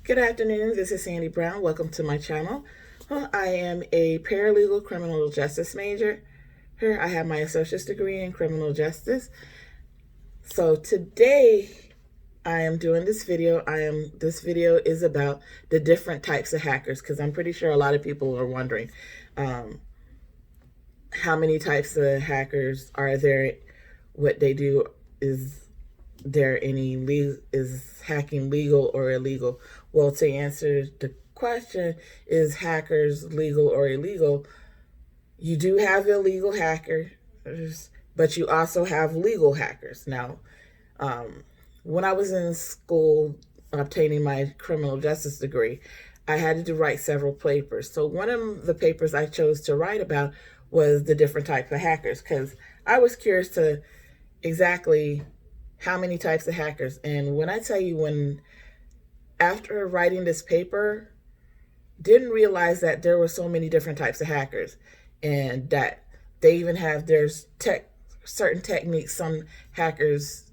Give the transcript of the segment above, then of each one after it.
Good afternoon, this is Sandy Brown. Welcome to my channel. I am a paralegal criminal justice major. Here I have my associate's degree in criminal justice. So today I am doing this video. This video is about the different types of hackers, because I'm pretty sure a lot of people are wondering how many types of hackers are there, what they do, is is hacking legal or illegal? Well, to answer the question, is hackers legal or illegal? You do have illegal hackers, but you also have legal hackers. Now, when I was in school obtaining my criminal justice degree, I had to write several papers. So one of the papers I chose to write about was the different types of hackers, because I was curious to exactly how many types of hackers. And when I tell you, after writing this paper, didn't realize that there were so many different types of hackers, and that they even have certain techniques some hackers,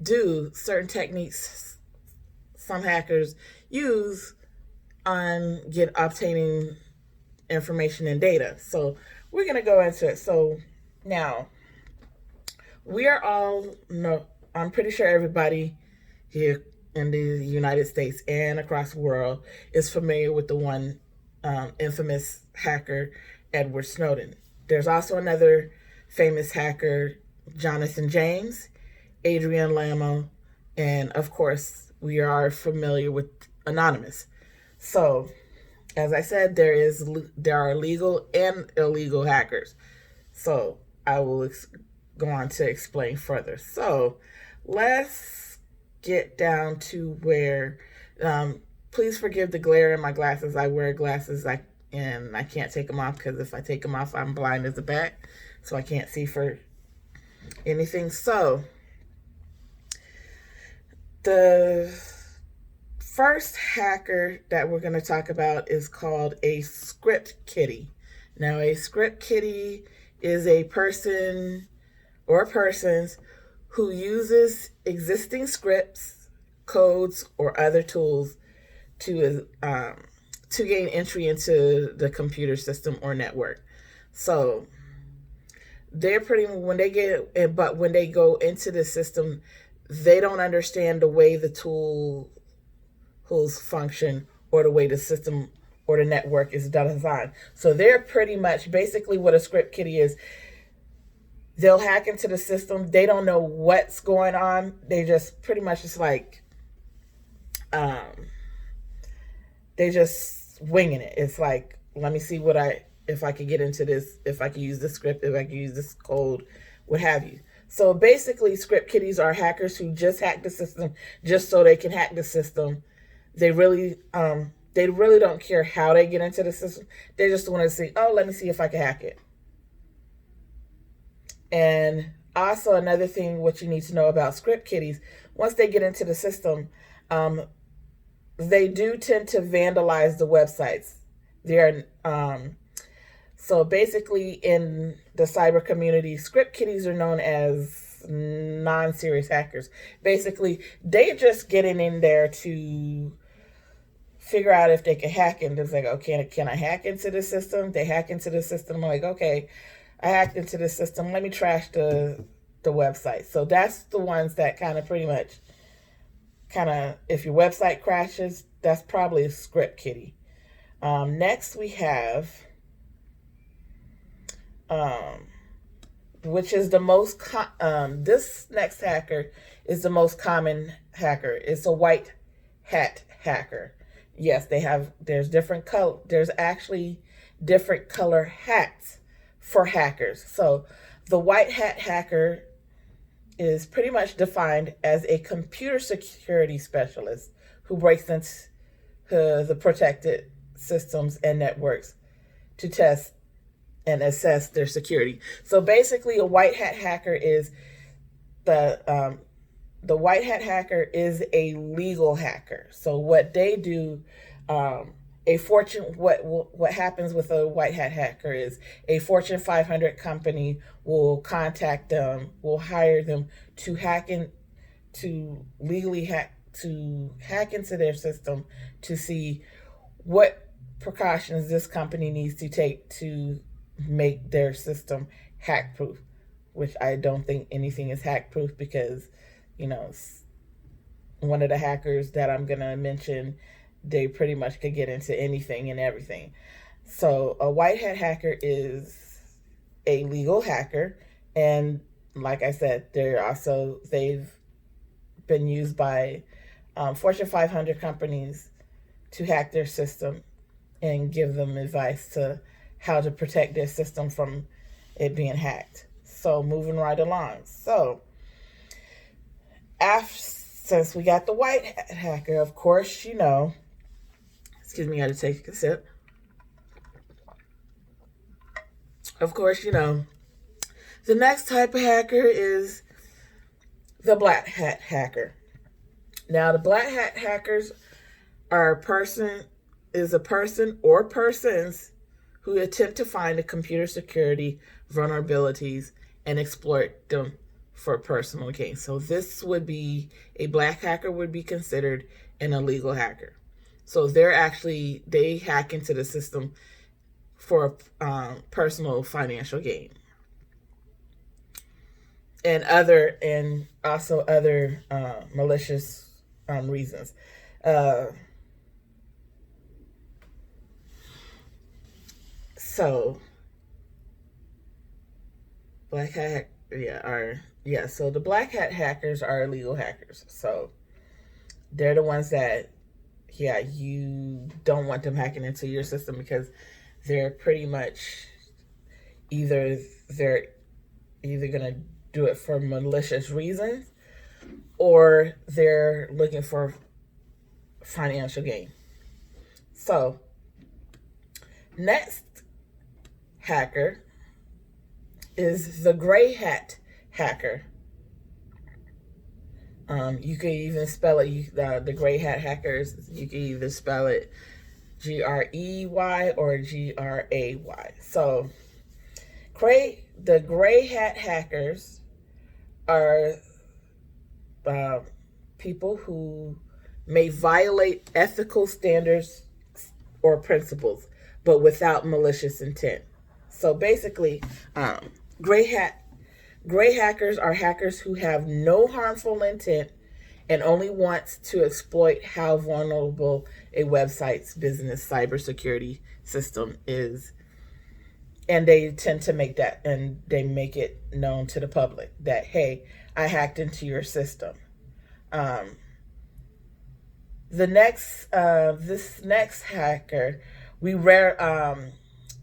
do certain techniques some hackers use on obtaining information and data. So we're going to go into it. So now, I'm pretty sure everybody here in the United States and across the world is familiar with the one infamous hacker, Edward Snowden. There's also another famous hacker, Jonathan James, Adrian Lamo, and of course, we are familiar with Anonymous. So, as I said, there are legal and illegal hackers. So, I will go on to explain further. So, let's get down to where, please forgive the glare in my glasses. I wear glasses and I can't take them off, because if I take them off, I'm blind as a bat, so I can't see for anything. So, the first hacker that we're going to talk about is called a script kiddie. Now, a script kiddie is a person or persons who uses existing scripts, codes, or other tools to gain entry into the computer system or network. So when they go into the system, they don't understand the way the tools function, or the way the system or the network is designed. So they're pretty much basically what a script kiddie is. They'll hack into the system. They don't know what's going on. They just pretty much they just winging it. It's like, let me see if I could get into this, if I could use this script, if I could use this code, what have you. So basically, script kiddies are hackers who just hack the system just so they can hack the system. They really don't care how they get into the system. They just want to see, let me see if I can hack it. And also another thing, what you need to know about script kiddies, once they get into the system, they do tend to vandalize the websites. So basically, in the cyber community, script kiddies are known as non-serious hackers. Basically, they're just getting in there to figure out if they can hack, and it's like, okay, can I hack into the system? They hack into the system. I'm like, okay, I hacked into the system. Let me trash the website. So that's the ones that if your website crashes, that's probably a script kiddie. Next we have, which is the most, this next hacker is the most common hacker. It's a white hat hacker. Yes, there's actually different color hats for hackers. So the white hat hacker is pretty much defined as a computer security specialist who breaks into the protected systems and networks to test and assess their security. So basically, a white hat hacker is the white hat hacker is a legal hacker. So what they do, what happens with a white hat hacker is a Fortune 500 company will contact them, will hire them to legally hack hack into their system to see what precautions this company needs to take to make their system hack proof, which I don't think anything is hack proof because, you know, one of the hackers that I'm going to mention, they pretty much could get into anything and everything. So a white hat hacker is a legal hacker. And like I said, they've been used by Fortune 500 companies to hack their system and give them advice to how to protect their system from it being hacked. So moving right along. So since we got the white hat hacker, of course, you know, excuse me, I had to take a sip. Of course, you know, the next type of hacker is the black hat hacker. Now, the black hat hackers are a person or persons who attempt to find the computer security vulnerabilities and exploit them for personal gain. So this would be a black hacker would be considered an illegal hacker. So they hack into the system for personal financial gain and also other malicious reasons. So black hat, so the black hat hackers are illegal hackers. So they're the ones that, you don't want them hacking into your system because they're pretty much they're either gonna do it for malicious reasons or they're looking for financial gain. So next hacker is the gray hat hacker. You could even spell it, the gray hat hackers, you could either spell it Grey or Gray. So the gray hat hackers are people who may violate ethical standards or principles, but without malicious intent. So basically, gray hackers are hackers who have no harmful intent and only wants to exploit how vulnerable a website's business cybersecurity system is. And they tend to make it known to the public that, hey, I hacked into your system. This next hacker,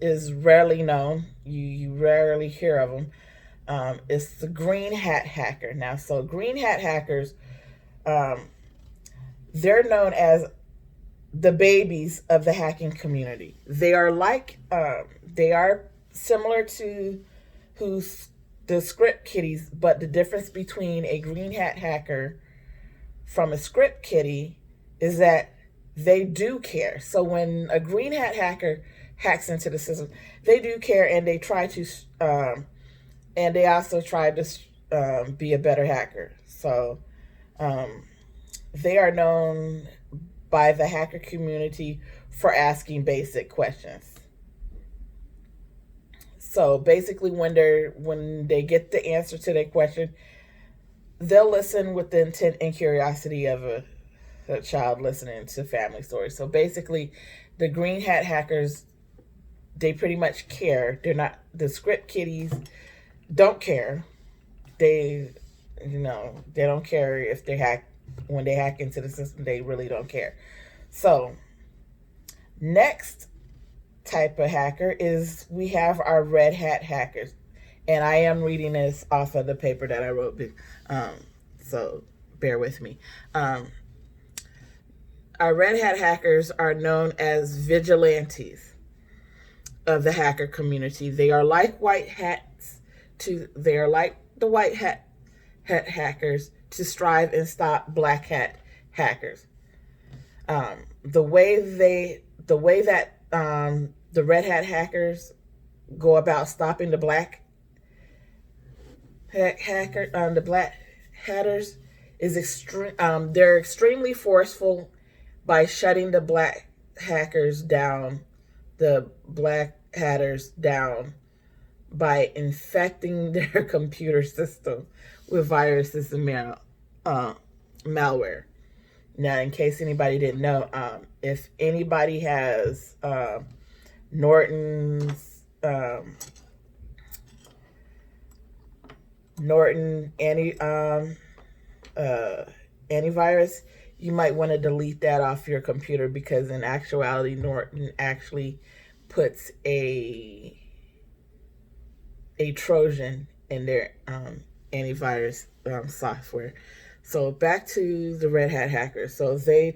is rarely known. You rarely hear of them. It's the green hat hacker. Now, so green hat hackers, they're known as the babies of the hacking community. They are similar to the script kiddies, but the difference between a green hat hacker from a script kiddie is that they do care. So when a green hat hacker hacks into the system, they do care, and they try to, and they also try to be a better hacker. So they are known by the hacker community for asking basic questions. So basically, when they get the answer to their question, they'll listen with the intent and curiosity of a child listening to family stories. So basically, the green hat hackers, they pretty much care. They're not, the script kiddies don't care. They don't care if when they hack into the system, they really don't care. So next type of hacker is, we have our red hat hackers. And I am reading this off of the paper that I wrote, so bear with me. Our red hat hackers are known as vigilantes of the hacker community. They are like the white hat hackers to strive and stop black hat hackers. The way that the red hat hackers go about stopping the black hatters is extreme. They're extremely forceful by shutting the black hackers down, the black hatters down, by infecting their computer system with viruses and malware. Now, in case anybody didn't know, if anybody has Norton's Norton antivirus, you might want to delete that off your computer, because in actuality, Norton actually puts a Trojan in their antivirus software. So back to the Red Hat hackers. So they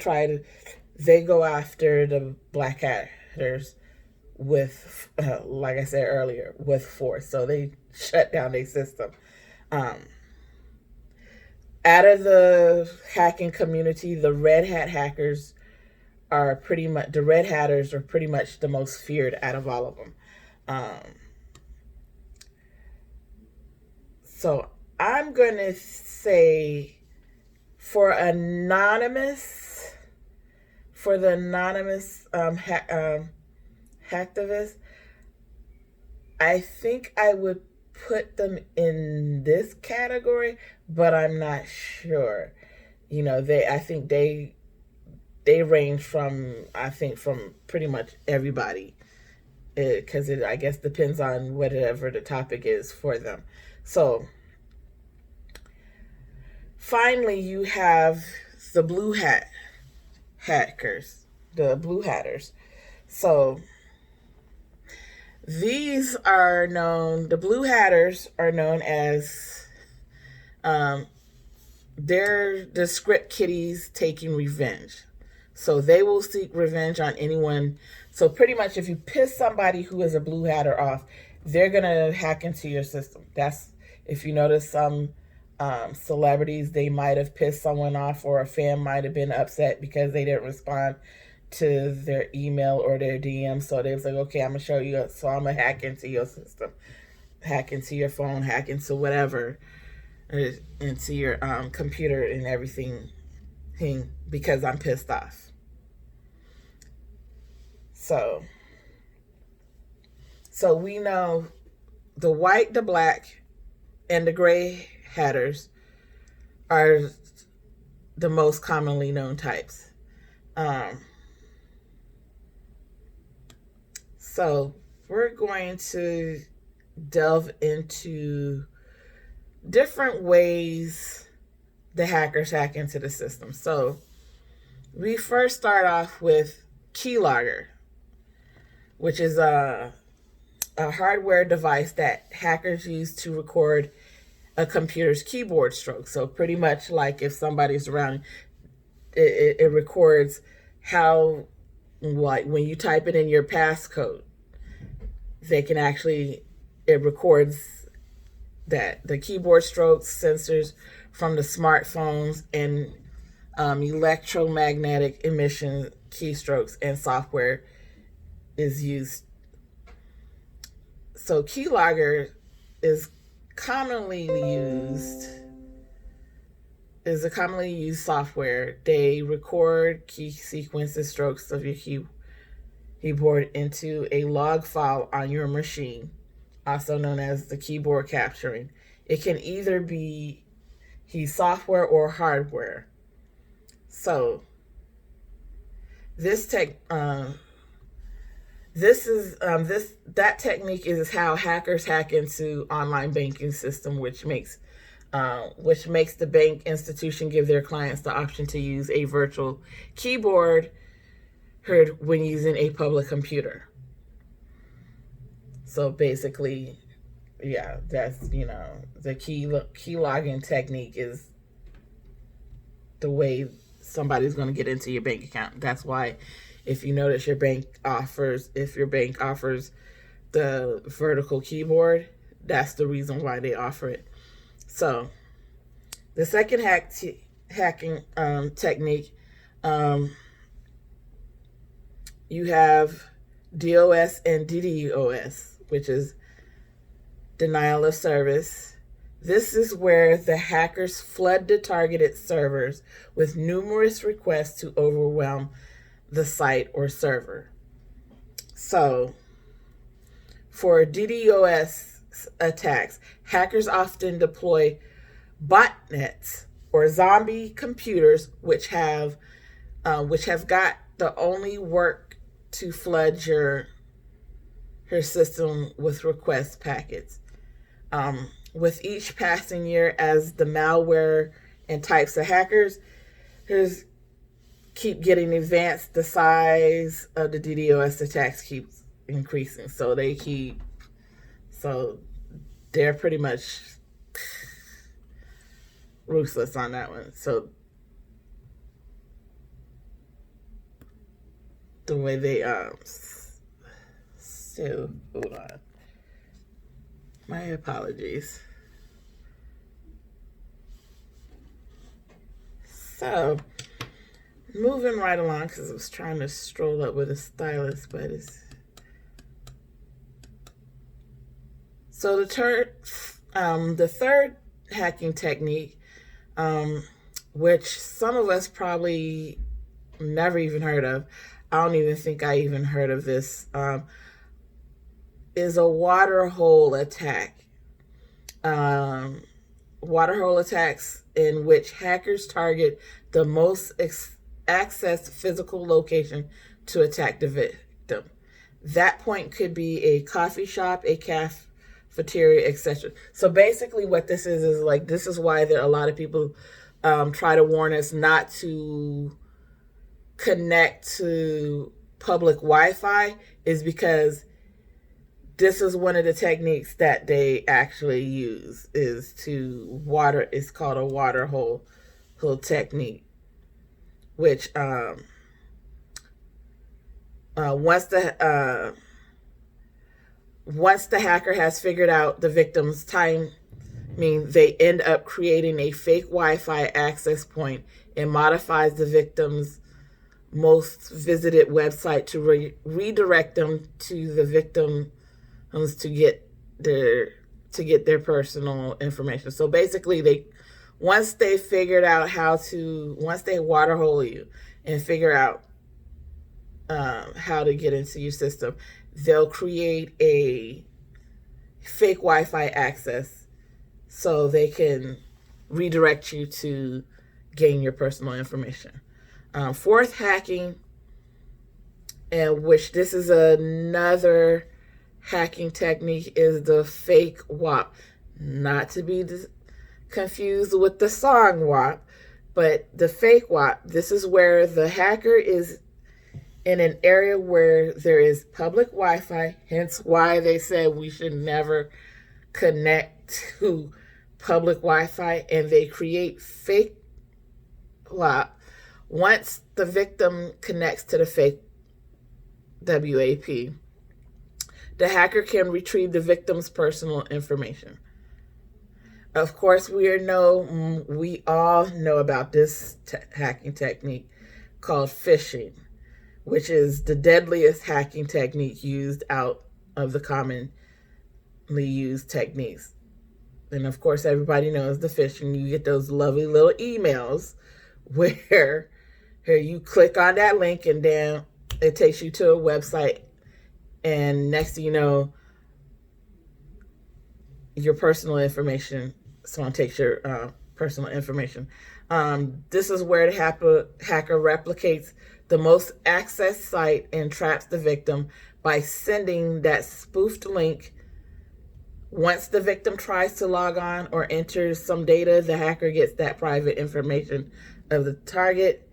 go after the black hatters with, like I said earlier, with force. So they shut down their system. Out of the hacking community, the Red Hat hackers are pretty much the most feared out of all of them. So I'm going to say for the anonymous hacktivists, I think I would put them in this category, but I'm not sure. I think they range from pretty much everybody, because it I guess depends on whatever the topic is for them. So finally, you have the blue hat hackers, the blue hatters. So the blue hatters are known as, they're the script kiddies taking revenge. So they will seek revenge on anyone. So pretty much if you piss somebody who is a blue hatter off, they're going to hack into your system. That's, if you notice some celebrities, they might have pissed someone off, or a fan might have been upset because they didn't respond to their email or their DM. So they was like, okay, I'm going to show you. So I'm going to hack into your system, hack into your phone, hack into whatever, into your computer and everything, because I'm pissed off. So we know the white, the black, and the gray hatters are the most commonly known types. So we're going to delve into different ways the hackers hack into the system. So we first start off with keylogger, which is a hardware device that hackers use to record a computer's keyboard strokes. So pretty much like if somebody's around, it records how, like when you type it in your passcode, it records that the keyboard strokes, sensors from the smartphones, and electromagnetic emission keystrokes and software is used. So keylogger is a commonly used software. They record key sequences, strokes of your keyboard into a log file on your machine, also known as the keyboard capturing. It can either be software or hardware. So that technique is how hackers hack into online banking system, which makes the bank institution give their clients the option to use a virtual keyboard when using a public computer. So basically, yeah, that's, the key logging technique is the way somebody's going to get into your bank account. That's why, if you notice, if your bank offers the vertical keyboard, that's the reason why they offer it. So the second hacking technique, you have DOS and DDoS, which is denial of service. This is where the hackers flood the targeted servers with numerous requests to overwhelm the site or server. So, for DDoS attacks, hackers often deploy botnets or zombie computers, which have got the only work to flood your system with request packets. With each passing year, as the malware and types of hackers keep getting advanced, the size of the DDoS attacks keeps increasing. So they're pretty much ruthless on that one. So the way they so hold on. My apologies. So, moving right along, because I was trying to stroll up with a stylus, but it's... So the third hacking technique, which some of us probably never even heard of, I don't even think I even heard of this, is a water hole attack. Water hole attacks in which hackers target the most accessed physical location to attack the victim. That point could be a coffee shop, a cafeteria, etc. So basically what this is like, this is why there are a lot of people try to warn us not to connect to public Wi-Fi, is because this is one of the techniques that they actually use, is to water. It's called a water hole technique, which once the hacker has figured out the victim's timing, they end up creating a fake Wi-Fi access point and modifies the victim's most visited website to redirect them to the victim to get their personal information. So basically, once they waterhole you and figure out how to get into your system, they'll create a fake Wi-Fi access so they can redirect you to gain your personal information. Fourth hacking, and which this is another hacking technique, is the fake WAP. Not to be confused with the song WAP, but the fake WAP. This is where the hacker is in an area where there is public Wi-Fi, hence why they said we should never connect to public Wi-Fi, and they create fake WAP. Once the victim connects to the fake WAP, the hacker can retrieve the victim's personal information. Of course, we all know about this hacking technique called phishing, which is the deadliest hacking technique used out of the commonly used techniques. And of course, everybody knows the phishing. You get those lovely little emails where you click on that link and then it takes you to a website, and next thing you know, your personal information, someone takes your personal information. This is where the hacker replicates the most accessed site and traps the victim by sending that spoofed link. Once the victim tries to log on or enters some data, the hacker gets that private information of the target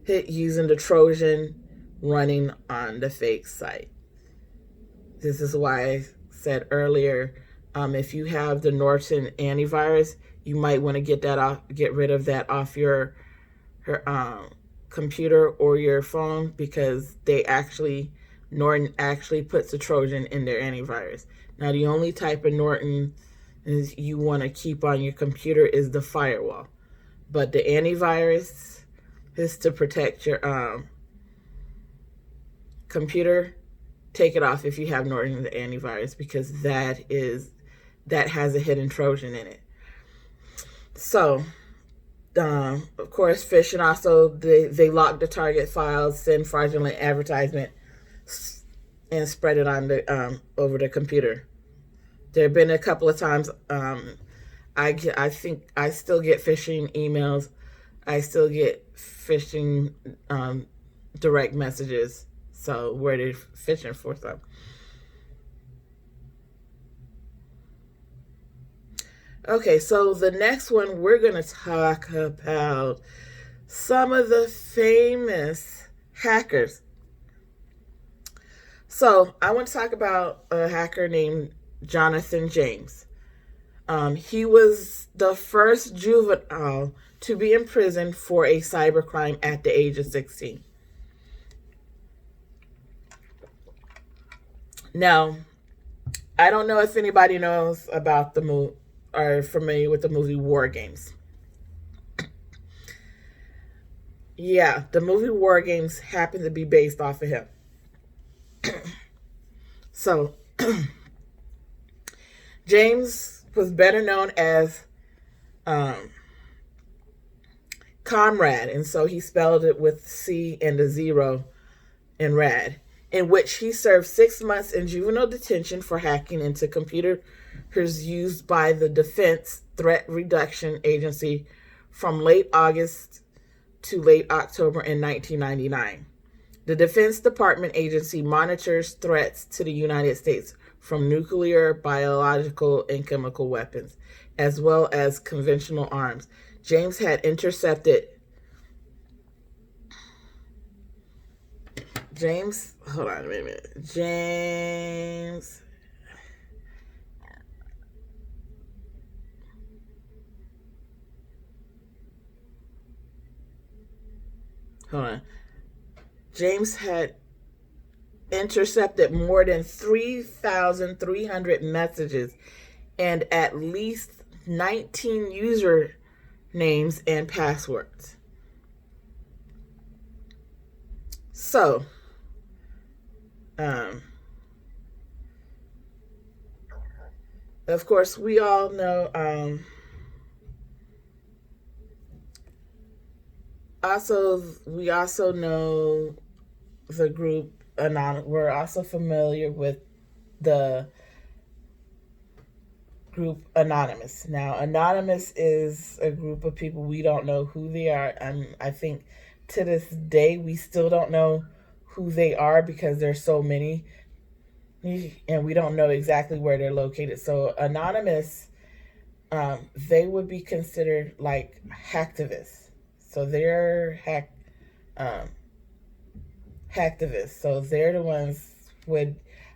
hit using the Trojan running on the fake site. This is why I said earlier, if you have the Norton antivirus, you might want to get rid of that off your computer or your phone, because Norton actually puts a Trojan in their antivirus. Now, the only type of Norton you want to keep on your computer is the firewall, but the antivirus is to protect your computer. Take it off if you have Norton antivirus, because that has a hidden Trojan in it. So, of course, phishing also, they lock the target files, send fraudulent advertisement, and spread it on the over the computer. There have been a couple of times I think I still get phishing emails. I still get phishing direct messages. So where they're phishing for some. Okay, so the next one we're going to talk about some of the famous hackers. So I want to talk about a hacker named Jonathan James. He was the first juvenile to be imprisoned for a cybercrime at the age of 16. Now, I don't know if anybody knows about the movie or familiar with the movie War Games. Yeah, the movie War Games happened to be based off of him. So, James was better known as Comrade, and so he spelled it with C and a zero in rad, in which he served 6 months in juvenile detention for hacking into computers used by the Defense Threat Reduction Agency from late August to late October in 1999. The Defense Department agency monitors threats to the United States from nuclear, biological, and chemical weapons, as well as conventional arms. James had intercepted hold on a minute. James had intercepted more than 3,300 messages and at least 19 user names and passwords. So, of course, we all know, we also know the group Anonymous. We're also familiar with the group Anonymous. Now, Anonymous is a group of people, we don't know who they are. And I think to this day, we still don't know who they are because there's so many and we don't know exactly where they're located. So Anonymous, they would be considered like hacktivists. So they're hacktivists. So they're the ones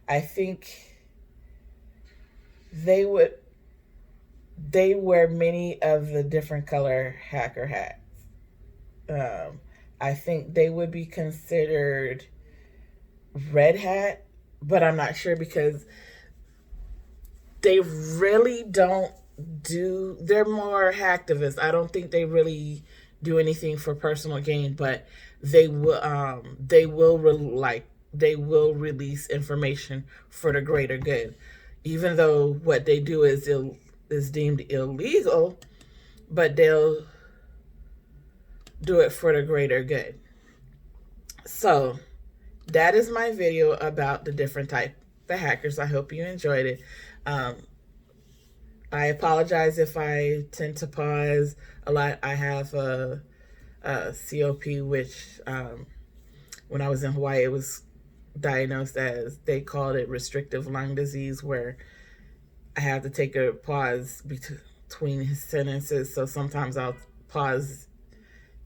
I think they wear many of the different color hacker hats. I think they would be considered red hat, but I'm not sure because they really don't they're more hacktivists. I don't think they really do anything for personal gain, but they will release information for the greater good, even though what they do is deemed illegal, but they'll do it for the greater good. So that is my video about the different type of hackers. I hope you enjoyed it. I apologize if I tend to pause a lot. I have a COP, which when I was in Hawaii, it was diagnosed as, they called it restrictive lung disease, where I have to take a pause between sentences. So sometimes I'll pause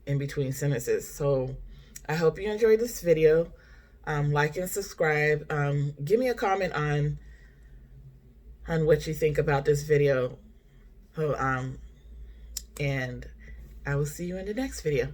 in between sentences. So I hope you enjoyed this video. Like and subscribe. Give me a comment on what you think about this video. And I will see you in the next video.